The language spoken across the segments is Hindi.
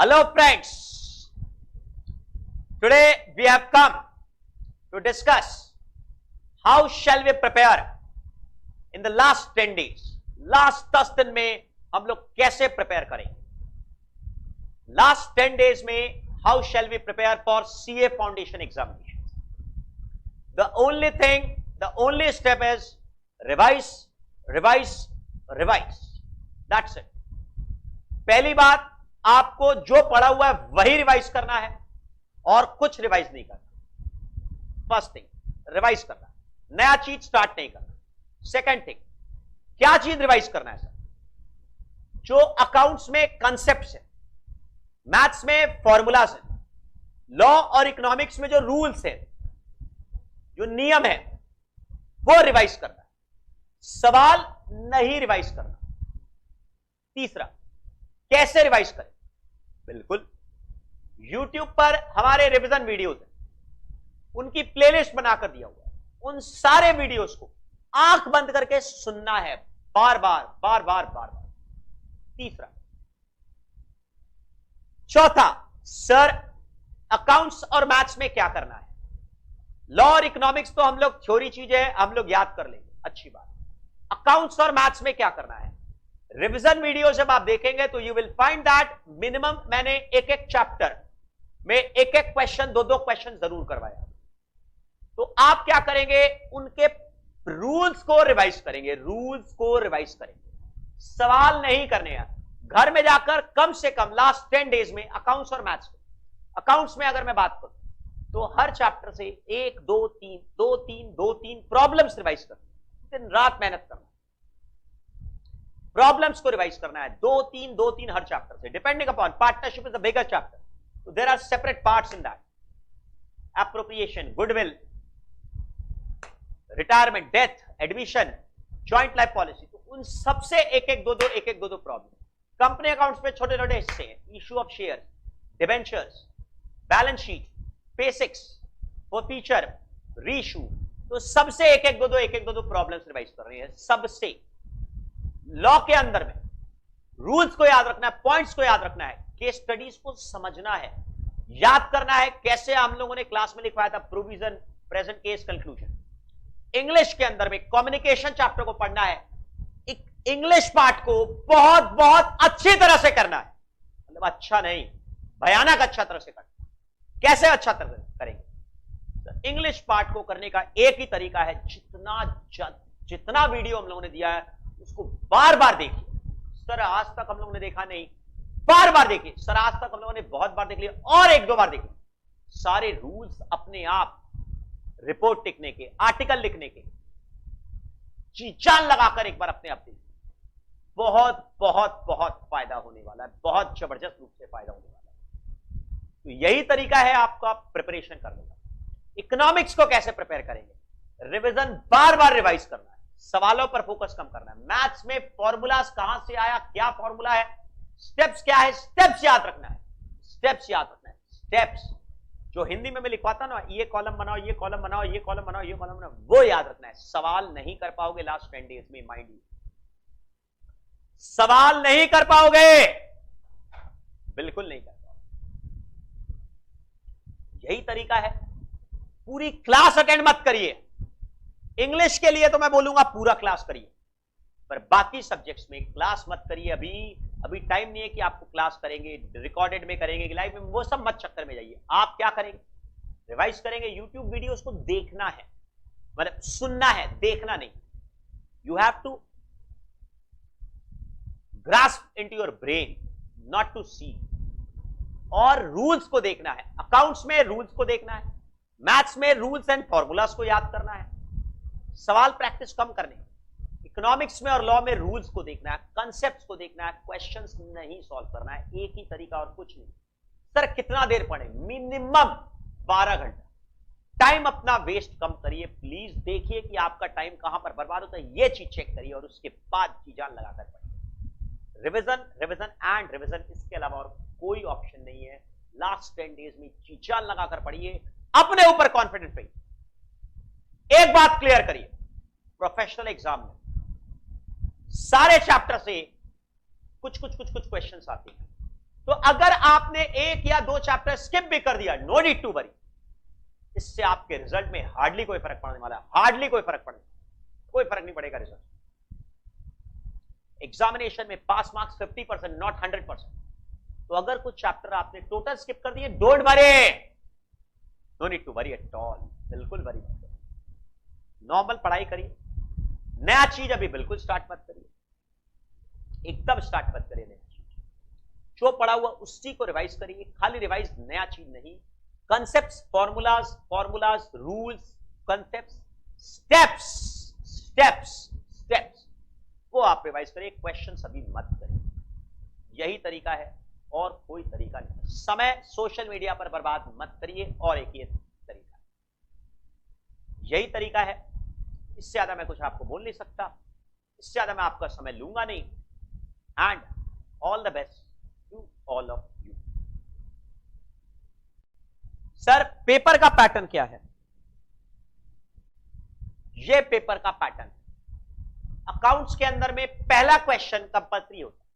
Hello friends, today we have come to discuss how shall we prepare in the last 10 days. Last 10 दिन में हम लोग कैसे prepare करेंगे? Last 10 days में how shall we prepare for CA foundation examination? The only thing, the only step is revise, revise, revise. That's it. पहली बात, आपको जो पढ़ा हुआ है वही रिवाइज करना है और कुछ रिवाइज नहीं करना. फर्स्ट थिंग, रिवाइज करना, नया चीज स्टार्ट नहीं करना. सेकंड थिंग, क्या चीज रिवाइज करना है सर? जो अकाउंट्स में कॉन्सेप्ट्स है, मैथ्स में फॉर्मूलाज है, लॉ और इकोनॉमिक्स में जो रूल्स है, जो नियम है, वो रिवाइज करना है. सवाल नहीं रिवाइज करना. तीसरा, कैसे रिवाइज करें? बिल्कुल, YouTube पर हमारे रिवीजन वीडियोस हैं, उनकी प्लेलिस्ट बनाकर दिया हुआ है. उन सारे वीडियोस को आंख बंद करके सुनना है, बार बार बार बार बार बार. तीसरा. चौथा, सर अकाउंट्स और मैथ्स में क्या करना है? लॉ और इकोनॉमिक्स तो हम लोग थ्योरी चीज है, हम लोग याद कर लेंगे, अच्छी बात. अकाउंट्स और मैथ्स में क्या करना है? रिवीजन वीडियो जब आप देखेंगे तो you will find that minimum मैंने एक एक चैप्टर में एक एक क्वेश्चन, दो दो क्वेश्चन जरूर करवाया. तो आप क्या करेंगे? उनके रूल्स को रिवाइज करेंगे, रूल्स को रिवाइज करेंगे. सवाल नहीं करने यार. घर में जाकर कम से कम लास्ट 10 डेज में अकाउंट्स और मैथ्स, अकाउंट्स में अगर मैं बात करूं तो हर चैप्टर से 1 2 3 2 3 2 3 प्रॉब्लम्स रिवाइज करना. दिन रात मेहनत करना, प्रॉब्लम्स को रिवाइज करना है. 2 3 हर चैप्टर से, depending upon partnership is the bigger chapter, so there are separate parts in that. Appropriation, goodwill, retirement, death, admission, joint life policy. तो उन सबसे एक एक दो दो प्रॉब्लम. कंपनी अकाउंट्स में छोटे छोटे हिस्से हैं, issue of share, debentures, balance sheet, basics, feature, reissue. तो सबसे एक एक दो प्रॉब्लम्स रिवाइज कर रही है. सबसे लॉ के अंदर में रूल्स को याद रखना है, पॉइंट्स को याद रखना है, केस स्टडीज को समझना है, याद करना है. कैसे हम लोगों ने क्लास में लिखवाया था, provision, present case, conclusion. English के अंदर में कम्युनिकेशन चैप्टर को पढ़ना है. इंग्लिश पार्ट को बहुत बहुत अच्छी तरह से करना है. मतलब अच्छा नहीं, भयानक अच्छा तरह से करना. कैसे अच्छा तरह से करेंगे? इंग्लिश पार्ट को करने का एक ही तरीका है, जितना वीडियो हम लोगों ने दिया है उसको बार बार देखिए. सर आज तक हम लोगों ने देखा नहीं, बार बार देखिए. सर आज तक हम लोगों ने बहुत बार देख लिया, और एक दो बार देखिए. सारे रूल्स अपने आप, रिपोर्ट लिखने के, आर्टिकल लिखने के, जी जान लगाकर एक बार अपने आप देखिए. बहुत बहुत बहुत फायदा होने वाला है, बहुत जबरदस्त रूप से फायदा होने वाला है. तो यही तरीका है आपका प्रिपरेशन करने का. इकोनॉमिक्स को कैसे प्रिपेयर करेंगे? रिवीजन बार बार रिवाइज करना है, सवालों पर फोकस कम करना है. मैथ्स में फॉर्मूलाज कहां से आया, क्या फॉर्मूला है, स्टेप्स क्या है, स्टेप्स याद रखना है. स्टेप्स याद रखना है. स्टेप्स जो हिंदी में मैं लिखवाता ना, ये कॉलम बनाओ, ये कॉलम बनाओ, ये कॉलम बनाओ, ये कॉलम बनाओ, वो याद रखना है. सवाल नहीं कर पाओगे लास्ट 10 डेज में, माइंड यू, सवाल नहीं कर पाओगे, बिल्कुल नहीं कर पाओगे. यही तरीका है. पूरी क्लास अटेंड मत करिए. इंग्लिश के लिए तो मैं बोलूंगा पूरा क्लास करिए, पर बाकी सब्जेक्ट्स में क्लास मत करिए. अभी टाइम नहीं है कि आपको क्लास करेंगे, रिकॉर्डेड में करेंगे, लाइव में, वो सब मत चक्कर में जाइए. आप क्या करेंगे? रिवाइज करेंगे. यूट्यूब वीडियोस को देखना है, मतलब सुनना है, देखना नहीं. You have to grasp into your brain, not to see. और रूल्स को देखना है. अकाउंट्स में रूल्स को देखना है, मैथ्स में रूल्स एंड फॉर्मूलाज को याद करना है, सवाल प्रैक्टिस कम करने. इकोनॉमिक्स में और लॉ में रूल्स को देखना है, कॉन्सेप्ट्स को देखना है, क्वेश्चंस नहीं सॉल्व करना है. एक ही तरीका और कुछ नहीं. सर कितना देर पढ़े? मिनिमम 12 घंटा. टाइम अपना वेस्ट कम करिए प्लीज. देखिए कि आपका टाइम कहां पर बर्बाद होता है, ये चीज चेक करिए और उसके बाद जी जान लगाकर पढ़िए. रिवीजन, रिवीजन एंड रिवीजन, इसके अलावा और कोई ऑप्शन नहीं है. लास्ट 10 डेज में जी जान लगाकर पढ़िए, अपने ऊपर कॉन्फिडेंट रहिए. एक बात क्लियर करिए, प्रोफेशनल एग्जाम में सारे चैप्टर से कुछ क्वेश्चंस आते हैं. तो अगर आपने एक या दो चैप्टर स्किप भी कर दिया, नो नीड टू वरी, इससे आपके रिजल्ट में हार्डली कोई फर्क पड़ने वाला है, हार्डली कोई फर्क पड़ने, कोई फर्क नहीं पड़ेगा रिजल्ट। एग्जामिनेशन में पास मार्क्स 50%, नॉट 100%। तो अगर कुछ चैप्टर आपने टोटल स्किप कर दिए, don't worry, no need to worry at all, बिल्कुल वरी मत करिए। नॉर्मल पढ़ाई करिए, नया चीज अभी बिल्कुल स्टार्ट मत करिए, एकदम स्टार्ट मत करिए नया चीज। जो पढ़ा हुआ उसी को रिवाइज करिए, खाली रिवाइज, नया चीज नहीं। Concepts, formulas, rules, concepts, steps steps steps, वो आप रिवाइज करिए, क्वेश्चन अभी मत करिए। यही तरीका है और कोई तरीका नहीं। समय सोशल मीडिया पर बर्बाद मत करिए, और एक ये तरीका है, यही तरीका है। इससे ज्यादा मैं कुछ आपको बोल नहीं सकता, इससे ज्यादा मैं आपका समय लूंगा नहीं। And all the best to all of you. Sir paper का पैटर्न क्या है? ये पेपर का पैटर्न, अकाउंट्स के अंदर में पहला क्वेश्चन कंपल्सरी होता है।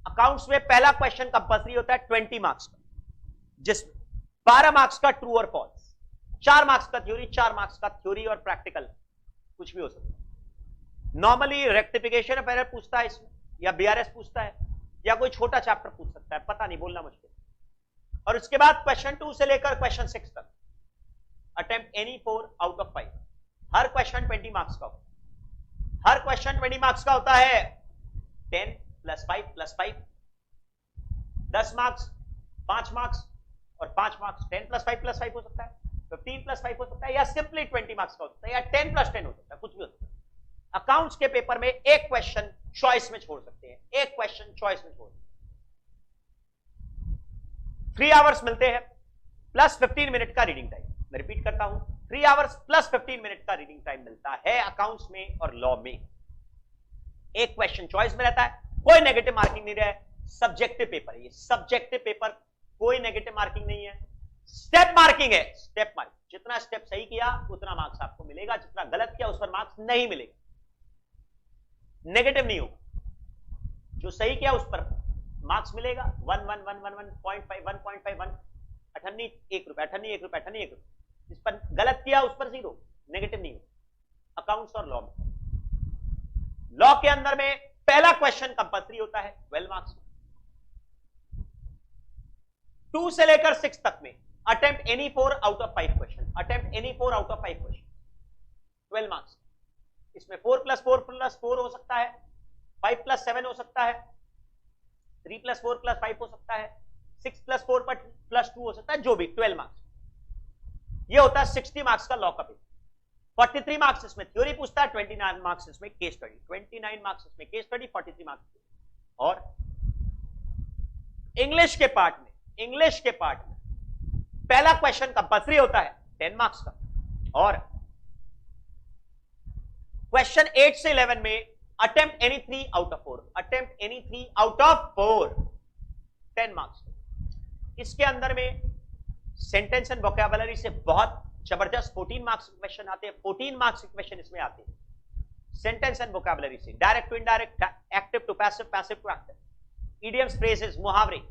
अकाउंट्स में पहला क्वेश्चन कंपल्सरी होता है 20 मार्क्स का, जिसमें 12 मार्क्स का ट्रू और फॉल्स, 4 मार्क्स का थ्योरी, 4 मार्क्स का थ्योरी और प्रैक्टिकल, कुछ भी हो सकता है। नॉर्मली रेक्टिफिकेशन ऑफ एरर पूछता है इसमें, या बीआरएस पूछता है, या कोई छोटा चैप्टर पूछ सकता है, पता नहीं, बोलना मुश्किल। और उसके बाद क्वेश्चन 2 से लेकर क्वेश्चन 6 तक, attempt any 4 out of 5। Her question 20 marks का होता है, हर क्वेश्चन 20 मार्क्स का होता है। 10 + 5 + 5 10 मार्क्स, 5 मार्क्स और 5 मार्क्स, 10 + 5 + 5 हो सकता है, 15 + 5 हो सकता है, या सिंपली 20 मार्क्स का हो सकता है, या 10 + 10 हो सकता है, कुछ भी हो सकता है। अकाउंट्स के पेपर में एक क्वेश्चन चॉइस में छोड़ सकते हैं, एक क्वेश्चन चॉइस में छोड़ सकते हैं। 3 आवर्स मिलते हैं प्लस 15 मिनट का रीडिंग टाइम। मैं रिपीट करता हूं, 3 आवर्स प्लस 15 मिनट का रीडिंग टाइम मिलता है अकाउंट्स में और लॉ में। एक क्वेश्चन चॉइस में रहता है, कोई नेगेटिव मार्किंग नहीं रहा है, सब्जेक्टिव पेपर है ये, सब्जेक्टिव पेपर, कोई नेगेटिव मार्किंग नहीं है, स्टेप मार्किंग है। स्टेप मार्किंग, जितना स्टेप सही किया उतना मार्क्स आपको मिलेगा, जितना गलत किया उस पर मार्क्स नहीं मिलेगा, नेगेटिव नहीं होगा। जो सही किया उस पर मार्क्स मिलेगा, 1 1 1 1 1.5 1.5 1, 98 1 रुपए, 98 1 रुपए, 98 1 रुपए। इस पर गलत किया उस पर 0, नेगेटिव नहीं होगा। अकाउंट्स और लॉ में, लॉ के अंदर में पहला क्वेश्चन कंपल्सरी होता है 12 मार्क्स। 2 से लेकर 6 तक में attempt any 4 out of 5 question, attempt any 4 out of 5 question, 12 marks. इसमें 4 + 4 + 4 हो सकता है, 5 + 7 हो सकता है, 3 + 4 + 5 हो सकता है, 6 + 4 + 2 हो सकता है, जो भी, 12 मार्क्स। ये होता है 60 मार्क्स का लॉ का पेपर। 43 मार्क्स इसमें थ्योरी पूछता है, 29 मार्क्स इसमें केस स्टडी, 29 मार्क्स इसमें केस स्टडी, 43 मार्क्स। और इंग्लिश के पार्ट में, इंग्लिश के पार्ट में पहला क्वेश्चन कंपल्सरी होता है 10 मार्क्स का, और क्वेश्चन 8 से 11 में attempt any 3 out of 4, attempt any 3 out of 4, 10 marks. इसके अंदर में सेंटेंस एंड वोकैबुलरी से बहुत जबरदस्त 14 मार्क्स क्वेश्चन आते हैं, 14 मार्क्स क्वेश्चन इसमें आते हैं सेंटेंस एंड वोकैबुलरी से, direct to indirect, active to passive, passive to active, idioms, phrases, मुहावरे,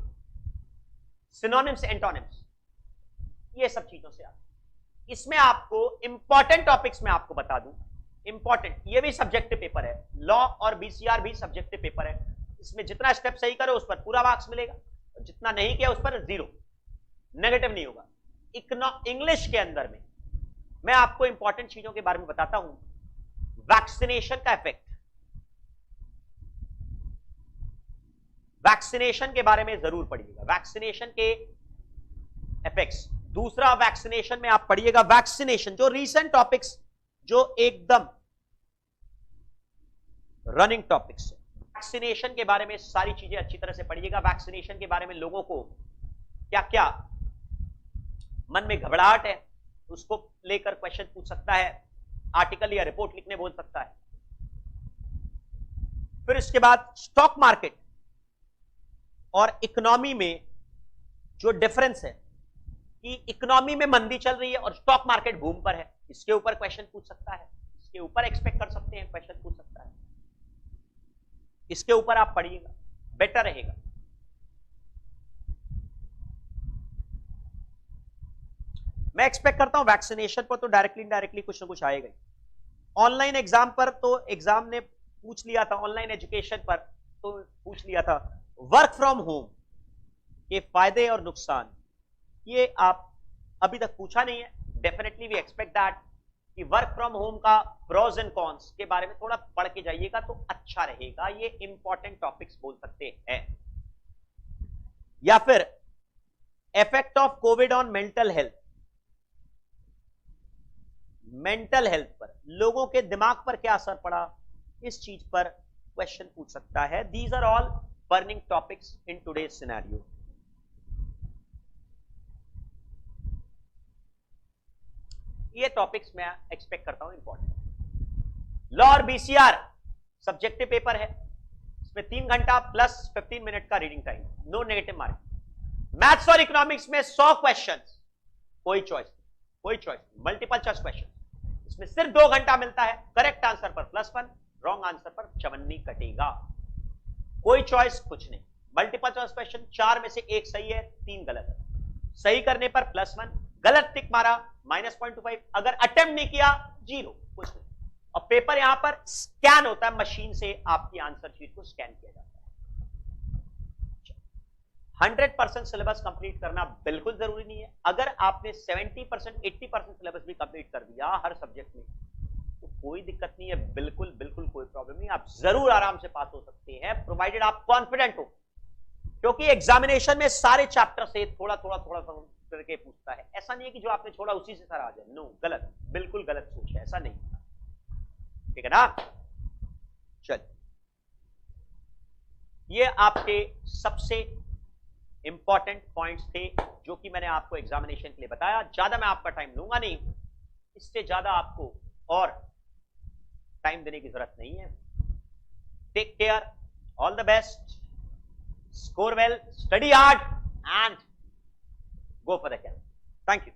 सिनोनिम्स, एंटोनिम्स, ये सब चीजों से आते हैं। इसमें आपको इंपॉर्टेंट टॉपिक्स में आपको बता दूं, इंपॉर्टेंट, ये भी सब्जेक्टिव पेपर है, लॉ और बीसीआर भी सब्जेक्टिव पेपर है। इसमें जितना स्टेप सही करो उस पर पूरा मार्क्स मिलेगा, और जितना नहीं किया उस पर 0, नेगेटिव नहीं होगा। इंग्लिश के अंदर में मैं आपको इंपॉर्टेंट चीजों के बारे में बताता हूं। वैक्सीनेशन का इफेक्ट, वैक्सीनेशन के बारे में जरूर पढ़िएगा, वैक्सीनेशन के इफेक्ट्स। दूसरा, वैक्सीनेशन में आप पढ़िएगा वैक्सीनेशन, जो रीसेंट टॉपिक्स, जो एकदम रनिंग टॉपिक्स है, वैक्सीनेशन के बारे में सारी चीजें अच्छी तरह से पढ़िएगा। वैक्सीनेशन के बारे में लोगों को क्या क्या मन में घबराहट है, उसको लेकर क्वेश्चन पूछ सकता है, आर्टिकल या रिपोर्ट लिखने बोल सकता है। फिर इसके बाद स्टॉक मार्केट और इकोनॉमी में जो डिफरेंस है, कि इकोनॉमी में मंदी चल रही है और स्टॉक मार्केट बूम पर है, इसके ऊपर क्वेश्चन पूछ सकता है, इसके ऊपर एक्सपेक्ट कर सकते हैं क्वेश्चन पूछ सकता है, इसके ऊपर आप पढ़िएगा। बेटर रहेगा। मैं एक्सपेक्ट करता हूं वैक्सीनेशन पर तो डायरेक्टली इनडायरेक्टली कुछ ना कुछ आएगा ही। ऑनलाइन एग्जाम पर तो एग्जाम ने पूछ लिया था, ऑनलाइन एजुकेशन पर तो पूछ लिया था। वर्क फ्रॉम होम के फायदे और नुकसान ये आप अभी तक पूछा नहीं है। डेफिनेटली वी एक्सपेक्ट दैट कि वर्क फ्रॉम होम का प्रोज एंड कॉन्स के बारे में थोड़ा पढ़ के जाइएगा तो अच्छा रहेगा। ये इंपॉर्टेंट टॉपिक्स बोल सकते हैं। या फिर effect of Covid on mental health, mental health पर, लोगों के दिमाग पर क्या असर पड़ा, इस चीज पर क्वेश्चन पूछ सकता है। These are all burning topics in today's scenario. ये टॉपिक्स मैं एक्सपेक्ट करता हूं इंपॉर्टेंट। लॉ और बीसीआर सब्जेक्टिव पेपर है, इसमें 3 घंटा प्लस 15 मिनट का reading time, no negative marking. Maths और इकोनॉमिक्स में 100 क्वेश्चंस, कोई चॉइस मल्टीपल चॉइस क्वेश्चन। इसमें सिर्फ 2 घंटा मिलता है। करेक्ट आंसर पर +1, रॉन्ग आंसर पर चवन्नी कटेगा। कोई चॉइस कुछ नहीं। मल्टीपल चॉइस क्वेश्चन 4 में से 1 सही है, 3 गलत है। सही करने पर +1, गलत टिक मारा -0.25, अगर अटेम्प्ट नहीं किया 0, कुछ नहीं। और पेपर यहां पर स्कैन होता है, मशीन से आपकी आंसर शीट को स्कैन किया जाता है। 100% सिलेबस कंप्लीट करना बिल्कुल जरूरी नहीं है। अगर आपने 70%, 80% सिलेबस भी कंप्लीट कर दिया हर सब्जेक्ट में तो कोई दिक्कत नहीं है, बिल्कुल कोई प्रॉब्लम नहीं। आप जरूर आराम से पास हो सकते हैं, प्रोवाइडेड आप कॉन्फिडेंट हो। क्योंकि एग्जामिनेशन में सारे चैप्टर से थोड़ा करके पूछता है। ऐसा नहीं है कि जो आपने छोड़ा उसी से सारा आ जाए। नो, गलत, बिल्कुल गलत सोच है, ऐसा नहीं। ठीक है ना? चल, ये आपके सबसे इंपॉर्टेंट पॉइंट्स थे जो कि मैंने आपको एग्जामिनेशन के लिए बताया। ज्यादा मैं आपका टाइम लूंगा नहीं, इससे ज्यादा आपको और टाइम देने की जरूरत नहीं है। Take care, all the best, score well, study hard and go for the camp. Thank you.